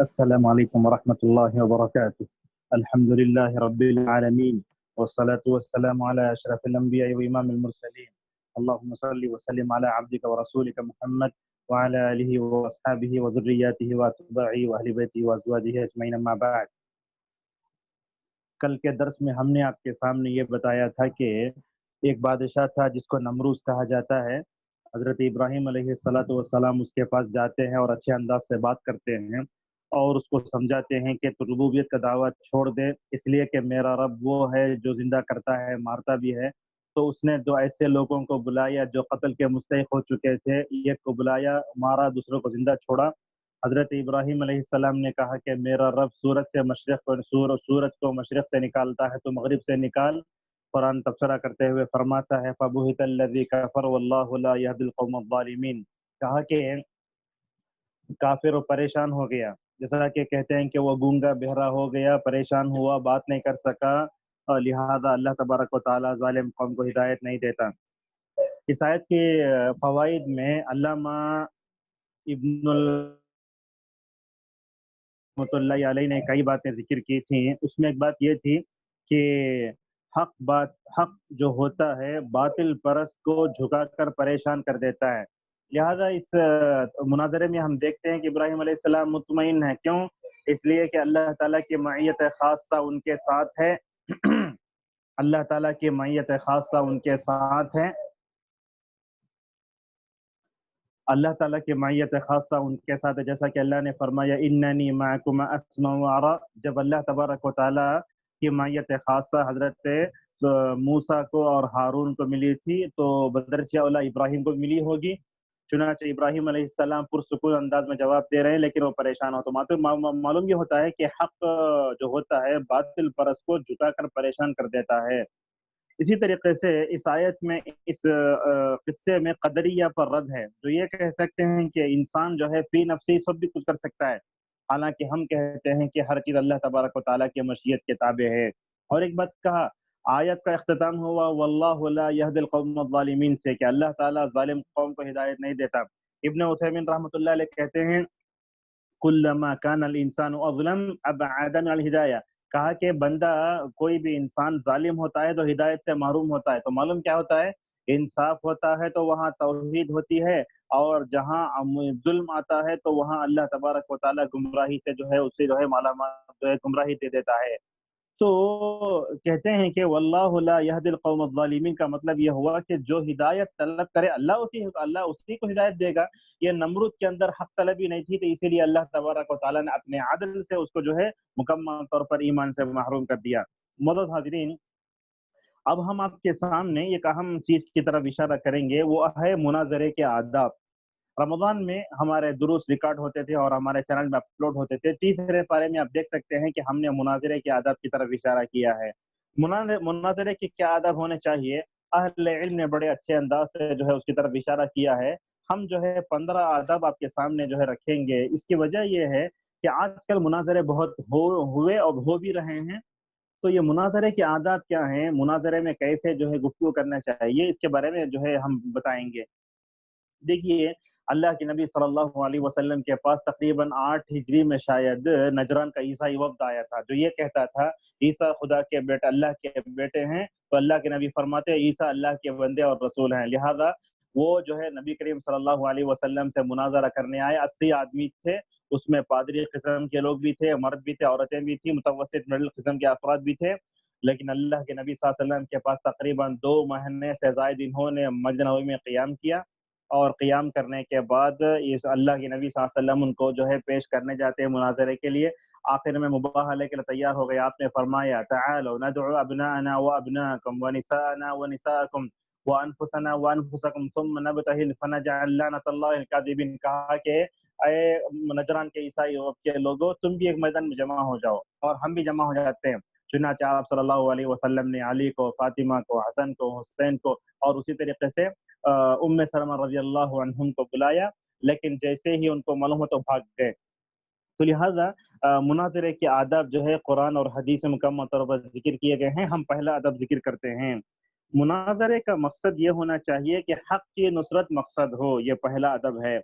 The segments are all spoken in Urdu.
السلام عليكم ورحمة الله وبركاته. الحمد لله رب العالمين والصلاة والسلام على أشرف الأنبياء وإمام المرسلين. اللهم صل وسلم على عبدك ورسولك محمد وعلى آله وأصحابه وذرياته وأتباعه وأهل بيته وأزواجه أجمعين أما بعد. کل کے درس میں ہم نے آپ کے سامنے یہ بتایا تھا کہ ایک بادشاہ تھا جس کو نمروز کہا جاتا ہے. حضرت ابراہیم علیہ السلام اس کے پاس جاتے ہیں اور اچھے انداز سے بات کرتے ہیں اور اس کو سمجھاتے ہیں کہ تو ربوبیت کا دعویٰ چھوڑ دے، اس لیے کہ میرا رب وہ ہے جو زندہ کرتا ہے مارتا بھی ہے. تو اس نے دو ایسے لوگوں کو بلایا جو قتل کے مستحق ہو چکے تھے، ایک کو بلایا مارا، دوسروں کو زندہ چھوڑا. حضرت ابراہیم علیہ السلام نے کہا کہ میرا رب سورج کو مشرق سے نکالتا ہے تو مغرب سے نکال. قرآن تبصرہ کرتے ہوئے فرماتا ہے فَبُهِتَ الَّذِي كَفَرَ وَاللَّهُ لَا يَهْدِي الْقَوْمَ الظَّالِمِينَ. کہا کہ کافر و پریشان ہو گیا، جیسا کہ کہتے ہیں کہ وہ گونگا بہرا ہو گیا، پریشان ہوا، بات نہیں کر سکا، لہذا اللہ تبارک و تعالیٰ ظالم قوم کو ہدایت نہیں دیتا. اس آیت کے فوائد میں علامہ ابن رحمۃ اللہ علیہ نے کئی باتیں ذکر کی تھیں. اس میں ایک بات یہ تھی کہ حق جو ہوتا ہے باطل پرست کو جھکا کر پریشان کر دیتا ہے. لہذا اس مناظرے میں ہم دیکھتے ہیں کہ ابراہیم علیہ السلام مطمئن ہے. کیوں؟ اس لیے کہ اللہ تعالیٰ کی معیت خاصہ ان کے ساتھ ہے. اللہ تعالیٰ کی معیت خاصہ ان کے ساتھ ہے. اللہ تعالیٰ کی معیت خاصہ ان کے ساتھ ہے، جیسا کہ اللہ نے فرمایا اننی معکم اسمع وارا. جب اللہ تبارک و تعالیٰ کی معیت خاصہ حضرت موسیٰ کو اور ہارون کو ملی تھی تو بدرجہ اولا ابراہیم کو ملی ہوگی. چنانچہ ابراہیم علیہ السلام پرسکون انداز میں جواب دے رہے ہیں لیکن وہ پریشان ہو. تو معلوم یہ ہوتا ہے کہ حق جو ہوتا ہے باطل پرست کو جھکا کر پریشان کر دیتا ہے. اسی طریقے سے اس آیت میں اس قصے میں قدریہ پر رد ہے، جو یہ کہہ سکتے ہیں کہ انسان جو ہے فی نفسی سب بھی کچھ کر سکتا ہے، حالانکہ ہم کہتے ہیں کہ ہر چیز اللہ تبارک و تعالیٰ کی مشیت کے تابع ہے. اور ایک بات کہا، آیت کا اختتام ہوا واللہ لا یہدی القوم الظالمین سے، کہ اللہ تعالیٰ ظالم قوم کو ہدایت نہیں دیتا. ابن عثیمین رحمۃ اللہ علیہ کہتے ہیں کلما کان الانسان اظلم ابعد عن الہدایہ. کہا کہ بندہ کوئی بھی انسان ظالم ہوتا ہے تو ہدایت سے محروم ہوتا ہے. تو معلوم کیا ہوتا ہے؟ انصاف ہوتا ہے تو وہاں توحید ہوتی ہے، اور جہاں ظلم آتا ہے تو وہاں اللہ تبارک و تعالیٰ گمراہی سے جو ہے اسے جو ہے مالامال جو ہے گمراہی دے دیتا ہے. تو کہتے ہیں کہ واللہ لا یہدی القوم الظالمین کا مطلب یہ ہوا کہ جو ہدایت طلب کرے اللہ اسی کو ہدایت دے گا. یہ نمرود کے اندر حق طلبی نہیں تھی، تو اسی لیے اللہ تبارک و تعالیٰ نے اپنے عدل سے اس کو جو ہے مکمل طور پر ایمان سے محروم کر دیا. معزز حاضرین، اب ہم آپ کے سامنے ایک اہم چیز کی طرف اشارہ کریں گے، وہ ہے مناظرے کے آداب. رمضان میں ہمارے دروس ریکارڈ ہوتے تھے اور ہمارے چینل میں اپلوڈ ہوتے تھے. تیسرے پارے میں آپ دیکھ سکتے ہیں کہ ہم نے مناظرے کے آداب کی طرف اشارہ کیا ہے. مناظرے کے کیا آداب ہونے چاہیے؟ اہل علم نے بڑے اچھے انداز سے جو ہے اس کی طرف اشارہ کیا ہے. ہم جو ہے 15 آداب آپ کے سامنے جو ہے رکھیں گے. اس کی وجہ یہ ہے کہ آج کل مناظرے بہت ہوئے اور ہو بھی رہے ہیں. تو یہ مناظرے کے آداب کیا ہیں، مناظرے میں کیسے جو ہے گفتگو کرنا چاہیے، اس کے بارے میں جو ہے ہم بتائیں گے. دیکھیے، اللہ کے نبی صلی اللہ علیہ وسلم کے پاس تقریباً 8 ہجری میں شاید نجران کا عیسائی وفد آیا تھا جو یہ کہتا تھا عیسیٰ خدا کے بیٹے، اللہ کے بیٹے ہیں. تو اللہ کے نبی فرماتے ہیں عیسیٰ اللہ کے بندے اور رسول ہیں. لہذا وہ جو ہے نبی کریم صلی اللہ علیہ وسلم سے مناظرہ کرنے آئے. 80 آدمی تھے، اس میں پادری قسم کے لوگ بھی تھے، مرد بھی تھے، عورتیں بھی تھیں، متوسط مڈل قسم کے افراد بھی تھے. لیکن اللہ کے نبی صلی اللہ علیہ وسلم کے پاس تقریباً 2 مہینے سے زائد انہوں نے مسجد نبوی میں قیام کیا، اور قیام کرنے کے بعد اللہ کے نبی صلی اللہ علیہ وسلم ان کو جو ہے پیش کرنے جاتے ہیں مناظرے کے لیے. آخر میں مباہلے کے لیے تیار ہو گئے. آپ نے فرمایا تعالوا ندعو ابناءنا وابناءکم ونساءنا ونساءکم وانفسنا وانفسکم ثم نبتہل فنجعل لعنۃ اللہ الکاذبین. کہا کہ اے نجران کے عیسائی کے لوگوں، تم بھی ایک میدان میں جمع ہو جاؤ اور ہم بھی جمع ہو جاتے ہیں. چنانچہ آپ صلی اللہ علیہ وسلم نے علی کو، فاطمہ کو، حسن کو، حسین کو اور اسی طریقے سے ام سلمہ رضی اللہ عنہم کو بلایا، لیکن جیسے ہی ان کو معلوم ہو تو بھاگ گئے. تو لہٰذا مناظرے کے آداب جو ہے قرآن اور حدیث میں مکمل طور پر ذکر کیے گئے ہیں. ہم پہلا ادب ذکر کرتے ہیں. مناظرے کا مقصد یہ ہونا چاہیے کہ حق کی نصرت مقصد ہو، یہ پہلا ادب ہے.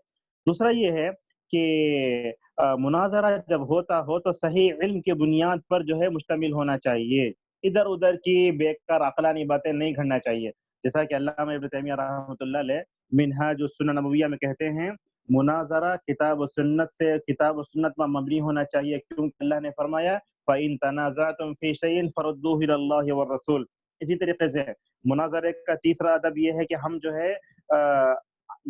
دوسرا یہ ہے کہ مناظرہ جب ہوتا ہو تو صحیح علم کی بنیاد پر جو ہے مشتمل ہونا چاہیے، ادھر ادھر کی بیکار عقلانی باتیں نہیں گھڑنا چاہیے، جیسا کہ علامہ ابن تیمیہ رحمۃ اللہ علیہ منہاج السنن نبویہ میں کہتے ہیں مناظرہ کتاب و سنت پر مبنی ہونا چاہیے، کیونکہ اللہ نے فرمایا فَإِن تَنَازَعْتُمْ فِي شَيْءٍ فَرُدُّوهُ إِلَى اللَّهِ وَالرَّسُولِ۔ اسی طریقے سے مناظرے کا تیسرا ادب یہ ہے کہ ہم جو ہے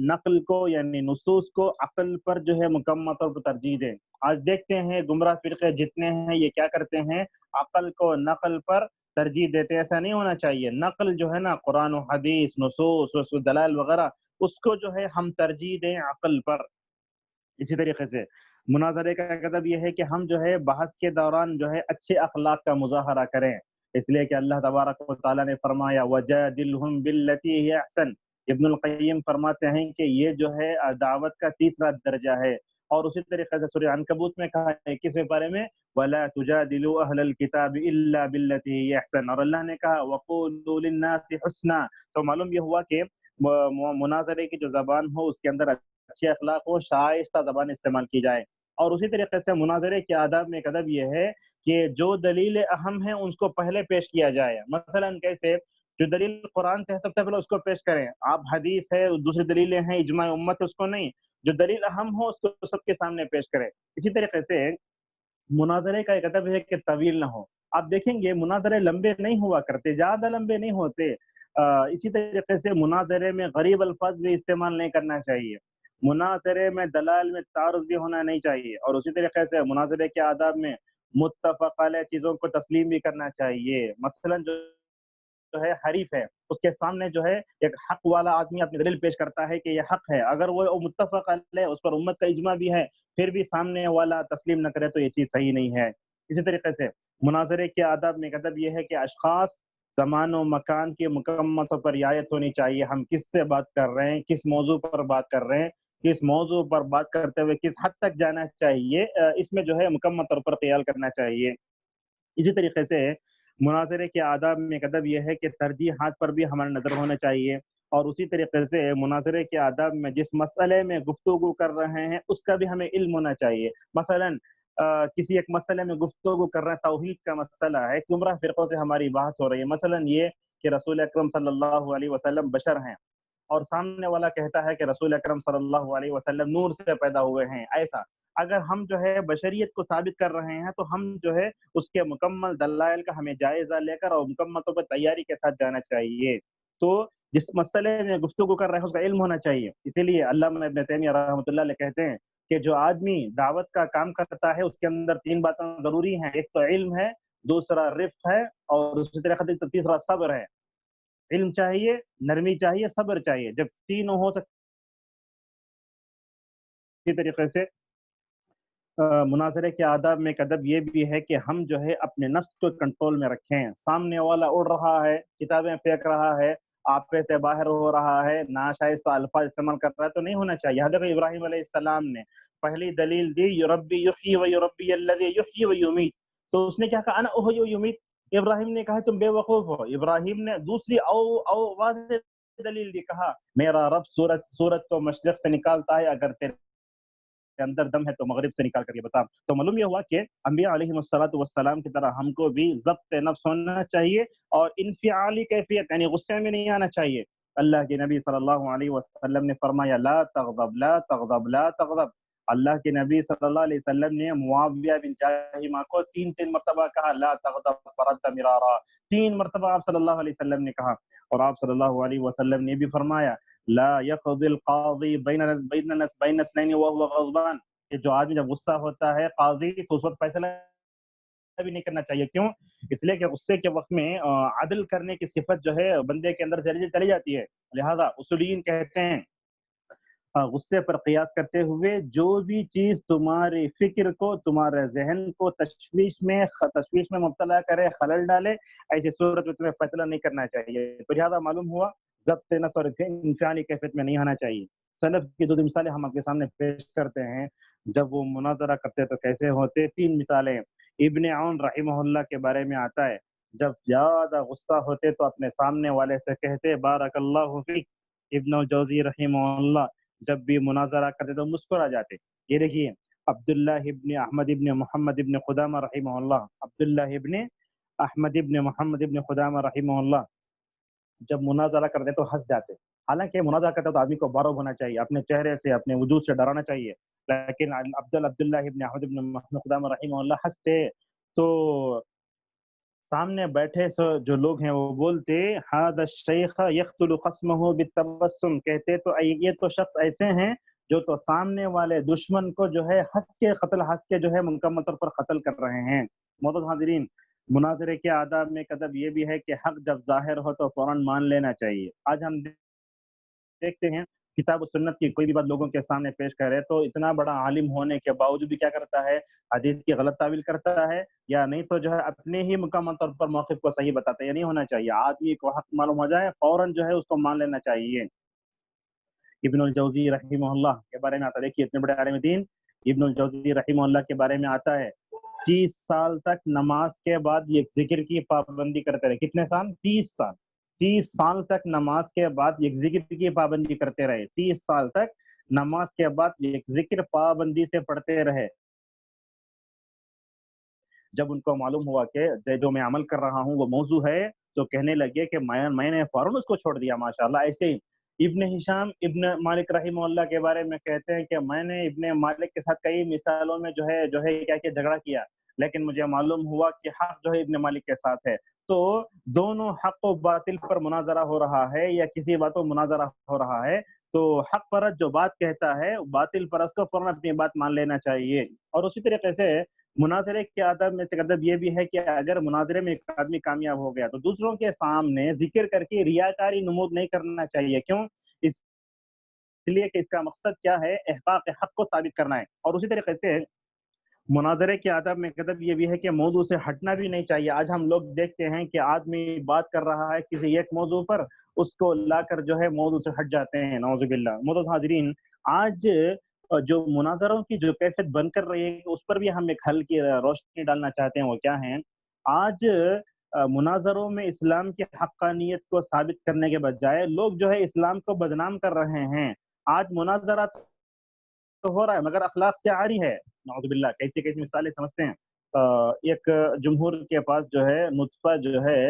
نقل کو یعنی نصوص کو عقل پر جو ہے مکمل طور پر ترجیح دیں۔ آج دیکھتے ہیں گمراہ فرقے جتنے ہیں یہ کیا کرتے ہیں، عقل کو نقل پر ترجیح دیتے ہیں، ایسا نہیں ہونا چاہیے۔ نقل جو ہے نا قرآن و حدیث، نصوص دلائل وغیرہ، اس کو جو ہے ہم ترجیح دیں عقل پر۔ اسی طریقے سے مناظرے کا مطلب یہ ہے کہ ہم جو ہے بحث کے دوران جو ہے اچھے اخلاق کا مظاہرہ کریں، اس لیے کہ اللہ تبارک و تعالیٰ نے فرمایا وَجَادِلْهُمْ بِالَّتِي هِيَ أَحْسَنُ۔ ابن القیم فرماتے ہیں کہ یہ جو ہے دعوت کا تیسرا درجہ ہے، اور اسی طریقے سے سورہ عنکبوت میں کہا ہے 21ویں پارے میں وَلَا تُجَادِلُوا أَهْلَ الْكِتَابِ إِلَّا بِالَّتِي هِيَ أَحْسَنُ، اور اللہ نے کہا وَقُولُوا لِلنَّاسِ حُسْنًا۔ تو معلوم یہ ہوا کہ مناظرے کی جو زبان ہو اس کے اندر اچھے اخلاق ہو، شائستہ زبان استعمال کی جائے۔ اور اسی طریقے سے مناظرے کے آداب میں ایک ادب یہ ہے کہ جو دلیل اہم ہیں ان کو پہلے پیش کیا جائے، مثلا کیسے، جو دلیل قرآن سے ہے سب سے پہلے اس کو پیش کریں، آپ حدیث ہے دوسری دلیلیں ہیں اجماع امت ہے اس کو نہیں، جو دلیل اہم ہو اس کو سب کے سامنے پیش کریں۔ اسی طریقے سے مناظرے کا ایک ادب ہے کہ طویل نہ ہو، آپ دیکھیں گے مناظرے لمبے نہیں ہوا کرتے، زیادہ لمبے نہیں ہوتے۔ اسی طریقے سے مناظرے میں غریب الفاظ بھی استعمال نہیں کرنا چاہیے، مناظرے میں دلائل میں تعارض بھی ہونا نہیں چاہیے، اور اسی طریقے سے مناظرے کے آداب میں متفق علیہ چیزوں کو تسلیم بھی کرنا چاہیے، مثلا جو ہے حریف ہے اس کے سامنے جو ہے ایک حق والا آدمی اپنی دلیل پیش کرتا ہے کہ یہ حق ہے، اگر وہ متفق علیہ اس پر امت کا اجماع بھی ہے پھر بھی سامنے والا تسلیم نہ کرے تو یہ چیز صحیح نہیں ہے۔ اسی طریقے سے مناظرے کے آداب میں ادب یہ ہے کہ اشخاص، زمان و مکان کی مکمل طور پر رعایت ہونی چاہیے، ہم کس سے بات کر رہے ہیں، کس موضوع پر بات کر رہے ہیں، کس موضوع پر بات کرتے ہوئے کس حد تک جانا چاہیے، اس میں جو ہے مکمل طور پر خیال کرنا چاہیے۔ اسی طریقے سے مناظرے کے آداب میں ایک ادب یہ ہے کہ ترجیحات پر بھی ہماری نظر ہونا چاہیے، اور اسی طریقے سے مناظرے کے آداب میں جس مسئلے میں گفتگو کر رہے ہیں اس کا بھی ہمیں علم ہونا چاہیے، مثلا کسی ایک مسئلے میں گفتگو کر رہے ہیں، توحید کا مسئلہ ہے، گمراہ فرقوں سے ہماری بحث ہو رہی ہے، مثلا یہ کہ رسول اکرم صلی اللہ علیہ وسلم بشر ہیں اور سامنے والا کہتا ہے کہ رسول اکرم صلی اللہ علیہ وسلم نور سے پیدا ہوئے ہیں، ایسا اگر ہم جو ہے بشریت کو ثابت کر رہے ہیں تو ہم جو ہے اس کے مکمل دلائل کا ہمیں جائزہ لے کر اور مکمل طور پر تیاری کے ساتھ جانا چاہیے۔ تو جس مسئلے میں گفتگو کر رہے ہیں اس کا علم ہونا چاہیے، اسی لیے علامہ ابن تیمیہ رحمۃ اللہ علیہ کہتے ہیں کہ جو آدمی دعوت کا کام کرتا ہے اس کے اندر تین باتیں ضروری ہیں، ایک تو علم ہے، دوسرا رفق ہے، اور دوسری طرح تیسرا صبر ہے۔ علم چاہیے، نرمی چاہیے، صبر چاہیے، جب تینوں ہو سکتے اسی طریقے سے مناظرے کے آداب میں ایک ادب یہ بھی ہے کہ ہم جو ہے اپنے نفس کو کنٹرول میں رکھیں، سامنے والا اڑ رہا ہے، کتابیں پھینک رہا ہے، آپ سے باہر ہو رہا ہے، ناشائستہ الفاظ استعمال کر رہا ہے تو نہیں ہونا چاہیے۔ حضرت ابراہیم علیہ السلام نے پہلی دلیل دی یربی یحیی و یربی الذی یحیی و یمیت، تو اس نے کیا کہا انا احیی و یمیت، ابراہیم نے کہا تم بے وقوف ہو، ابراہیم نے دوسری او واضح دلیل دی، کہا میرا رب سورج کو مشرق سے نکالتا ہے، اگر تیرے کے اندر دم ہے تو مغرب سے نکال کر یہ بتا۔ تو معلوم یہ ہوا کہ انبیاء علیہ الصلوۃ والسلام کی طرح ہم کو بھی ضبط نفس ہونا چاہیے اور انفعالی کیفیت یعنی غصے میں نہیں آنا چاہیے۔ اللہ کے نبی صلی اللہ علیہ وسلم نے فرمایا لا تغضب لا تغضب لا تغضب، اللہ کے نبی صلی اللہ علیہ وسلم نے معاویہ بن جاہمہ کو تین مرتبہ کہا لا تغضب فرد مرارا، تین مرتبہ آپ صلی اللہ علیہ وسلم نے کہا، اور آپ صلی اللہ علیہ وسلم نے بھی فرمایا لا يقضي القاضي بین اثنین وهو غضبان، کہ جو آدمی جب غصہ ہوتا ہے قاضی تو اس وقت فیصلہ بھی نہیں کرنا چاہیے، کیوں؟ اس لیے کہ غصے کے وقت میں عدل کرنے کی صفت جو ہے بندے کے اندر چلی جاتی ہے، لہذا اصولین کہتے ہیں غصے پر قیاس کرتے ہوئے جو بھی چیز تمہاری فکر کو، تمہارے ذہن کو تشویش میں مبتلا کرے، خلل ڈالے، ایسی صورت میں تمہیں فیصلہ نہیں کرنا چاہیے۔ تو لہٰذا معلوم ہوا ضبط نفس اور انفعالی کیفیت میں نہیں آنا چاہیے۔ سلف کی دو مثالیں ہم آپ کے سامنے پیش کرتے ہیں، جب وہ مناظرہ کرتے تو کیسے ہوتے۔ تین مثالیں ابن عون رحمہ اللہ کے بارے میں آتا ہے، جب زیادہ غصہ ہوتے تو اپنے سامنے والے سے کہتے بارک اللہ فیک، ابن جوزی رحمہ اللہ جب بھی مناظرہ کرتے تو مسکرا جاتے. یہ دیکھیے عبداللہ ابن احمد ابن محمد ابن قدامہ رحمہ اللہ، عبداللہ ابن احمد ابن محمد ابن قدامہ رحمہ اللہ جب مناظرہ کرتے تو ہنس جاتے. حالانکہ مناظرہ کرتے تو آدمی کو بارو ہونا چاہیے، اپنے چہرے سے اپنے وجود سے ڈرانا چاہیے، لیکن عبداللہ ابن احمد ابن محمد قدامہ رحمہ اللہ ہنستے تو سامنے بیٹھے جو لوگ ہیں وہ بولتے هذا الشیخ یقتل خصمه بالتبسم، کہتے تو یہ تو شخص ایسے ہیں جو تو سامنے والے دشمن کو جو ہے ہنس کے جو ہے مکمل طور پر قتل کر رہے ہیں. معزز حاضرین، مناظرے کے آداب میں ادب یہ بھی ہے کہ حق جب ظاہر ہو تو فوراً مان لینا چاہیے. آج ہم دیکھتے ہیں کتاب و سنت کی کوئی بھی بات لوگوں کے سامنے پیش کرے تو اتنا بڑا عالم ہونے کے باوجود بھی کیا کرتا ہے، حدیث کی غلط تعویل کرتا ہے، یا نہیں تو جو ہے اپنے ہی مکمل طور پر موقف کو صحیح بتاتا ہے. یہ نہیں ہونا چاہیے. آدمی کو حق معلوم ہو جائے فوراً جو ہے اس کو مان لینا چاہیے. ابن الجوزی رحمہ اللہ کے بارے میں آتا ہے، دیکھیے اتنے بڑے عالم دین ابن الجوزی رحمہ اللہ کے بارے میں آتا ہے 30 سال تک نماز کے بعد یہ ذکر کی پابندی کرتے رہے. کتنے سال؟ 30 سال. 30 سال تک نماز کے بعد ایک ذکر کی پابندی کرتے رہے. 30 سال تک نماز کے بعد ایک ذکر پابندی سے پڑھتے رہے. جب ان کو معلوم ہوا کہ جو میں عمل کر رہا ہوں وہ موضوع ہے تو کہنے لگے کہ میں نے فوراً اس کو چھوڑ دیا. ماشاءاللہ. ایسے ہی ابن ہشام ابن مالک رحمہ اللہ کے بارے میں کہتے ہیں کہ میں نے ابن مالک کے ساتھ کئی مثالوں میں جو ہے کیا جھگڑا کیا، لیکن مجھے معلوم ہوا کہ حق جو ہے ابن مالک کے ساتھ ہے. تو دونوں حق و باطل پر مناظرہ ہو رہا ہے یا کسی بات پر مناظرہ ہو رہا ہے تو حق پرست جو بات کہتا ہے باطل پرست کو فوراً اپنی بات مان لینا چاہیے. اور اسی طریقے سے مناظرے کے آداب میں سے ادب یہ بھی ہے کہ اگر مناظرے میں ایک آدمی کامیاب ہو گیا تو دوسروں کے سامنے ذکر کر کے ریاکاری نمود نہیں کرنا چاہیے. کیوں؟ اس لیے کہ اس کا مقصد کیا ہے، احقاق حق کو ثابت کرنا ہے. اور اسی طریقے سے مناظرے کے آداب میں ادب یہ بھی ہے کہ موضوع سے ہٹنا بھی نہیں چاہیے. آج ہم لوگ دیکھتے ہیں کہ آدمی بات کر رہا ہے کسی ایک موضوع پر، اس کو لا کر جو ہے موضوع سے ہٹ جاتے ہیں. نعوذ باللہ. معزز حاضرین، آج جو مناظروں کی جو کیفیت بن کر رہی ہے اس پر بھی ہم ایک حل کی روشنی ڈالنا چاہتے ہیں. وہ کیا ہیں؟ آج مناظروں میں اسلام کی حقانیت کو ثابت کرنے کے بجائے لوگ جو ہے اسلام کو بدنام کر رہے ہیں. آج مناظرہ تو ہو رہا ہے مگر اخلاق سے عاری ہے. نعوذ باللہ. کیسی کیسی مثالیں سمجھتے ہیں. ایک جمہور کے پاس جو ہے نطفہ جو ہے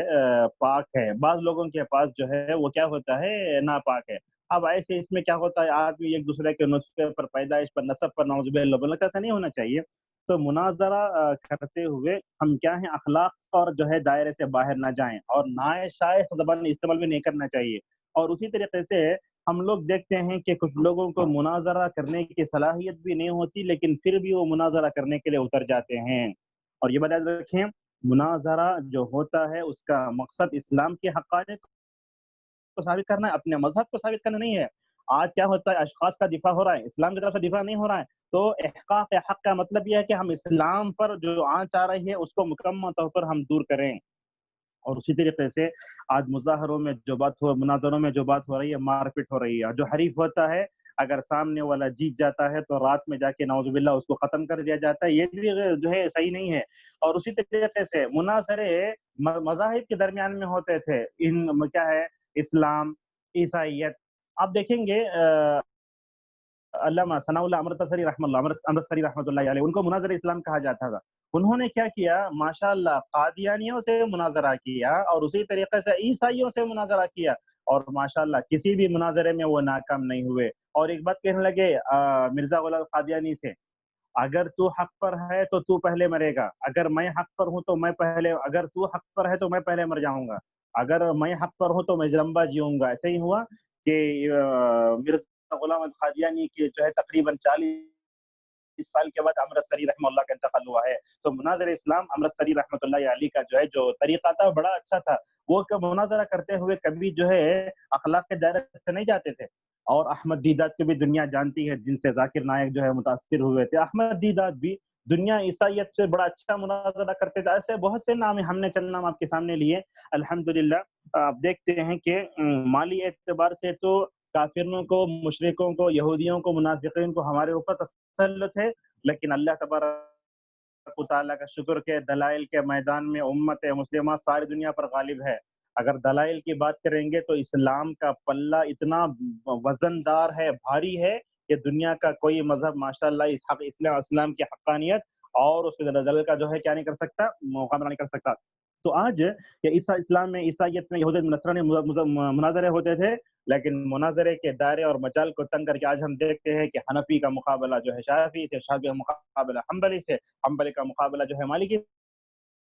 پاک ہے، بعض لوگوں کے پاس جو ہے وہ کیا ہوتا ہے، ناپاک ہے. اب ایسے اس میں کیا ہوتا ہے، آدمی ایک دوسرے کے نطفے پر، پیدائش پر، نسب پر نعوذ باللہ بولتا، ایسا نہیں ہونا چاہیے. تو مناظرہ کرتے ہوئے ہم کیا ہیں، اخلاق اور جو ہے دائرے سے باہر نہ جائیں اور نائش شائستہ زبان استعمال بھی نہیں کرنا چاہیے. اور اسی طریقے سے ہم لوگ دیکھتے ہیں کہ کچھ لوگوں کو مناظرہ کرنے کی صلاحیت بھی نہیں ہوتی لیکن پھر بھی وہ مناظرہ کرنے کے لیے اتر جاتے ہیں. اور یہ بات یاد رکھیں، مناظرہ جو ہوتا ہے اس کا مقصد اسلام کی حقانیت کو ثابت کرنا ہے، اپنے مذہب کو ثابت کرنا نہیں ہے. آج کیا ہوتا ہے، اشخاص کا دفاع ہو رہا ہے، اسلام کی طرف سے دفاع نہیں ہو رہا ہے. تو احقاق حق کا مطلب یہ ہے کہ ہم اسلام پر جو آنچ آ رہی ہے اس کو مکمل طور پر ہم دور کریں. اور اسی طریقے سے آج مظاہروں میں جو بات ہو، مناظروں میں جو بات ہو رہی ہے، مار پیٹ ہو رہی ہے. جو حریف ہوتا ہے اگر سامنے والا جیت جاتا ہے تو رات میں جا کے نعوذ باللہ اس کو ختم کر دیا جاتا ہے. یہ بھی جو ہے صحیح نہیں ہے. اور اسی طریقے سے مناظرے مذاہب کے درمیان میں ہوتے تھے. ان کیا ہے، اسلام، عیسائیت. آپ دیکھیں گے علامہ ثناء اللہ امرتسری رحمۃ اللہ علیہ، ان کو مناظر اسلام کہا جاتا تھا. انہوں نے کیا کیا، ماشاء اللہ قادیانیوں سے مناظرہ کیا اور اسی طریقے سے عیسائیوں سے مناظرہ کیا اور ماشاء اللہ کسی بھی مناظرے میں وہ ناکام نہیں ہوئے. اور ایک بات کہنے لگے مرزا غلام قادیانی سے، اگر تو حق پر ہے تو تو پہلے مرے گا، اگر میں حق پر ہوں تو میں پہلے، اگر تو حق پر ہے تو میں پہلے مر جاؤں گا، اگر میں حق پر ہوں تو میں لمبا جیوں گا. ایسے ہی ہوا کہ مرزا غلام قادیانی کے جو ہے تقریباً 40 سال کے بعد امرتسری رحمہ اللہ کا انتقال ہوا ہے. تو مناظر اسلام امرتسری رحمۃ اللہ علیہ کا جو ہے جو طریقہ تھا بڑا اچھا تھا. وہ مناظرہ کرتے ہوئے کبھی جو ہے اخلاق کے دائرے سے نہیں جاتے تھے. اور احمد دیدات کو بھی دنیا جانتی ہے، جن سے ذاکر نائک جو ہے متاثر ہوئے تھے. احمد دیدات بھی دنیا عیسائیت سے بڑا اچھا مناظرہ کرتے تھے. ایسے بہت سے نام ہم نے چند نام آپ کے سامنے لیے. الحمدللہ آپ دیکھتے ہیں کہ مالی اعتبار سے تو کافروں کو، مشرکوں کو، یہودیوں کو، منافقین کو ہمارے اوپر تسلط ہے، لیکن اللہ تبارک و تعالیٰ کا شکر کے دلائل کے میدان میں امت مسلمہ ساری دنیا پر غالب ہے. اگر دلائل کی بات کریں گے تو اسلام کا پلہ اتنا وزندار ہے، بھاری ہے کہ دنیا کا کوئی مذہب ماشاءاللہ اس حق اسلام کی حقانیت اور اس کے دلائل کا جو ہے کیا نہیں کر سکتا، مقابلہ نہیں کر سکتا۔ تو آج کہ اسلام میں، عیسائیت میں، یہودیت میں، نصرانی مناظرے ہوتے تھے، لیکن مناظرے کے دائرے اور مجال کو تنگ کر کے آج ہم دیکھتے ہیں کہ حنفی کا مقابلہ جو ہے شافعی سے، شافعی کا مقابلہ حنبلی سے، حنبلی کا مقابلہ جو ہے مالکی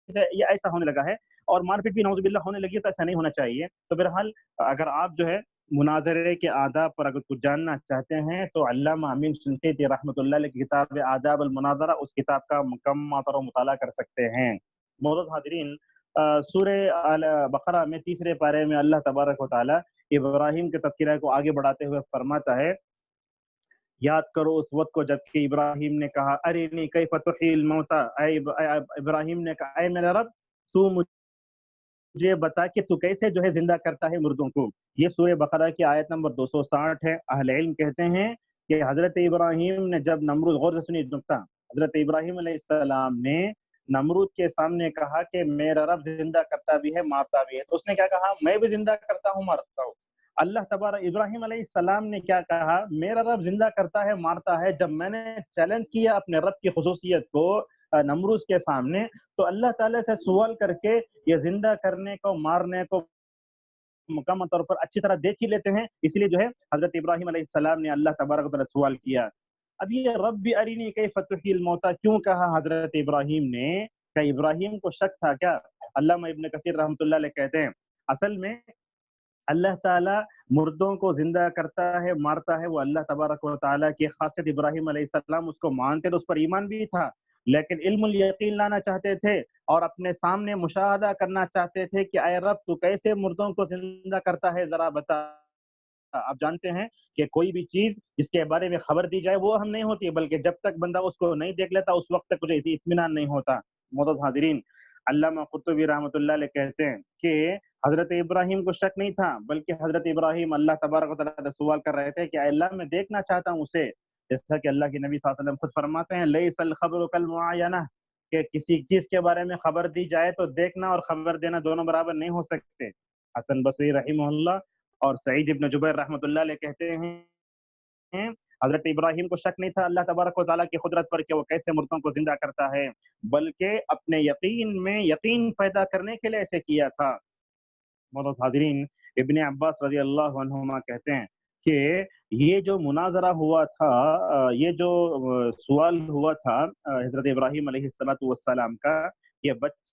سے، یہ ایسا ہونے لگا ہے، اور مار پیٹ بھی نعوذ باللہ ہونے لگی ہے، تو ایسا نہیں ہونا چاہیے۔ تو بہرحال اگر آپ جو ہے مناظرے کے آداب پر اگر کچھ جاننا چاہتے ہیں تو علامہ امین شنقیطی رحمۃ اللہ علیہ کی کتاب آداب المناظرہ، اس کتاب کا مکمل طور مطالعہ کر سکتے ہیں۔ معزز حاضرین، سورہ بقرہ میں تیسرے پارے میں اللہ تبارک و تعالی ابراہیم کے تذکرہ کو آگے بڑھاتے ہوئے فرماتا ہے، یاد کرو اس وقت کو جب کہ ابراہیم نے کہا ارینی کیف تحیی الموتى، ابراہیم نے کہا اے میرے رب تو مجھے بتا کہ تو کیسے جو ہے زندہ کرتا ہے مردوں کو۔ یہ سورہ بقرہ کی آیت نمبر 260 ہے۔ اہل علم کہتے ہیں کہ حضرت ابراہیم نے جب نمرود، غور سے سنیے نکتہ، حضرت ابراہیم علیہ السلام نے نمرود کے سامنے کہا کہ میرا رب زندہ کرتا بھی ہے مارتا بھی ہے، تو اس نے کیا کہا؟ میں بھی زندہ کرتا ہوں مارتا ہوں۔ اللہ تبارک ابراہیم علیہ السلام نے کیا کہا؟ میرا رب زندہ کرتا ہے مارتا ہے۔ جب میں نے چیلنج کیا اپنے رب کی خصوصیت کو نمرود کے سامنے، تو اللہ تعالیٰ سے سوال کر کے یہ زندہ کرنے کو، مارنے کو مکمل طور پر اچھی طرح دیکھ ہی لیتے ہیں، اس لیے جو ہے حضرت ابراہیم علیہ السلام نے اللہ تبارک و تعالیٰ سے سوال کیا۔ اب یہ رب بھی ارینی کیف تحیی الموتى کیوں کہا حضرت ابراہیم نے؟ کہ ابراہیم کو شک تھا کیا؟ علامہ ابن کثیر رحمۃ اللہ علیہ کہتے ہیں اصل میں اللہ تعالیٰ مردوں کو زندہ کرتا ہے مارتا ہے، وہ اللہ تبارک و تعالیٰ کی خاصیت۔ ابراہیم علیہ السلام اس کو مانتے تھے، اس پر ایمان بھی تھا، لیکن علم الیقین لانا چاہتے تھے اور اپنے سامنے مشاہدہ کرنا چاہتے تھے کہ اے رب تو کیسے مردوں کو زندہ کرتا ہے، ذرا بتا۔ آپ جانتے ہیں کہ کوئی بھی چیز جس کے بارے میں خبر دی جائے وہ ہم نہیں ہوتی، بلکہ جب تک بندہ اس کو نہیں دیکھ لیتا اس وقت تک مجھے اطمینان نہیں ہوتا۔ معزز حاضرین، علامہ قرطبی رحمۃ اللہ علیہ کہتے ہیں کہ حضرت ابراہیم کو شک نہیں تھا، بلکہ حضرت ابراہیم اللہ تبارک و تعالیٰ سے سوال کر رہے تھے کہ اے اللہ میں دیکھنا چاہتا ہوں اسے، جیسا کہ اللہ کے نبی صلی اللہ علیہ وسلم خود فرماتے ہیں لیس الخبر کالمعاینہ، کہ کسی چیز کے بارے میں خبر دی جائے تو دیکھنا اور خبر دینا دونوں برابر نہیں ہو سکتے۔ حسن بصری رحمہ اللہ اور سعید ابن جبیر رحمۃ اللہ علیہ کہتے ہیں حضرت ابراہیم کو شک نہیں تھا اللہ تبارک و تعالیٰ کی قدرت پر کہ وہ کیسے مردوں کو زندہ کرتا ہے، بلکہ اپنے یقین میں یقین پیدا کرنے کے لیے ایسے کیا تھا۔ معزز حاضرین، ابن عباس رضی اللہ عنہما کہتے ہیں کہ یہ جو مناظرہ ہوا تھا، یہ جو سوال ہوا تھا حضرت ابراہیم علیہ السلام کا، یہ بچہ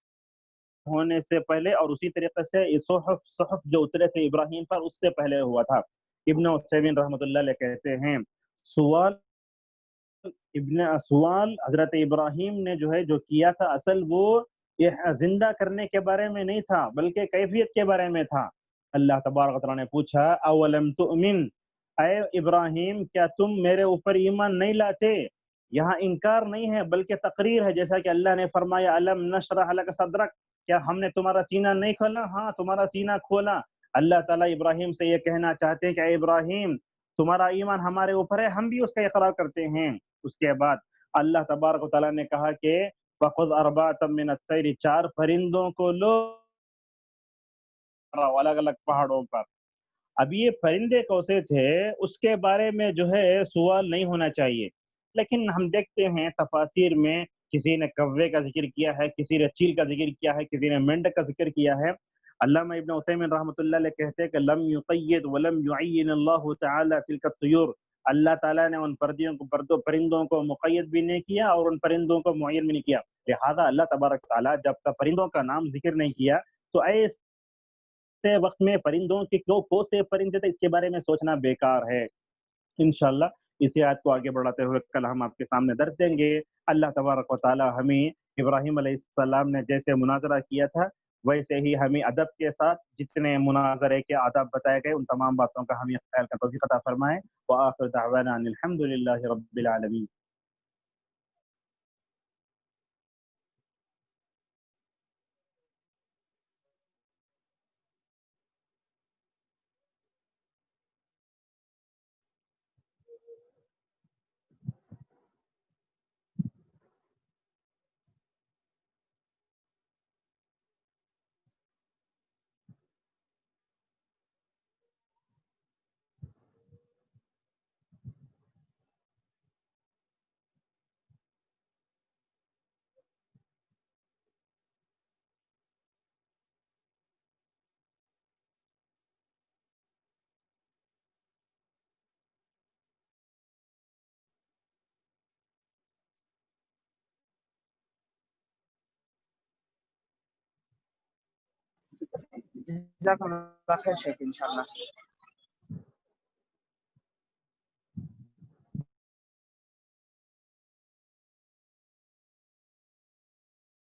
ہونے سے پہلے اور اسی طریقے سے یہ صحف جو اترے تھے ابراہیم پر اس سے پہلے ہوا تھا۔ ابن عثیمین رحمۃ اللہ علیہ کہتے ہیں سوال سوال حضرت ابراہیم نے جو ہے جو کیا تھا، اصل وہ یہ زندہ کرنے کے بارے میں نہیں تھا بلکہ کیفیت کے بارے میں تھا۔ اللہ تبارک و تعالیٰ نے پوچھا اولم تؤمن، اے ابراہیم کیا تم میرے اوپر ایمان نہیں لاتے؟ یہاں انکار نہیں ہے بلکہ تقریر ہے، جیسا کہ اللہ نے فرمایا الم نشرح لک صدرک، کیا ہم نے تمہارا سینہ نہیں کھولا؟ ہاں تمہارا سینہ کھولا۔ اللہ تعالیٰ ابراہیم سے یہ کہنا چاہتے ہیں کہ اے ابراہیم تمہارا ایمان ہمارے اوپر ہے، ہم بھی اس کا اقرار کرتے ہیں۔ اس کے بعد اللہ تبارک و تعالیٰ نے کہا کہ فَخُذْ أَرْبَعَةً مِّنَ الطَّيْرِ، 4 پرندوں کو لو الگ الگ پہاڑوں پر۔ اب یہ پرندے کوسے تھے اس کے بارے میں جو ہے سوال نہیں ہونا چاہیے، لیکن ہم دیکھتے ہیں تفاسیر میں کسی نے کوے کا ذکر کیا ہے، کسی نے چیل کا ذکر کیا ہے، کسی نے مینڈک کا ذکر کیا ہے۔ علامہ ابن عثیمین رحمۃ اللہ علیہ کہتے ہیں کہ لم یقید ولم یعین اللہ تعالی تلک الطیور، اللہ تعالیٰ نے ان پرندوں کو مقید بھی نہیں کیا اور ان پرندوں کو معین بھی نہیں کیا، لہذا اللہ تبارک تعالیٰ جب تک پرندوں کا نام ذکر نہیں کیا تو ایسے وقت میں پرندوں کے کون سے پرندے تھے اس کے بارے میں سوچنا بیکار ہے۔ انشاءاللہ اسی آیت کو آگے بڑھاتے ہوئے کل ہم آپ کے سامنے درس دیں گے۔ اللہ تبارک و تعالیٰ ہمیں ابراہیم علیہ السلام نے جیسے مناظرہ کیا تھا ویسے ہی ہمیں ادب کے ساتھ جتنے مناظرے کے آداب بتائے گئے ان تمام باتوں کا ہمیں خیال کا توفیق عطا فرمائے۔ وآخر دعوانا ان الحمد للہ رب العالمین۔ جزاکم اللہ خیر شیخ انشاءاللہ.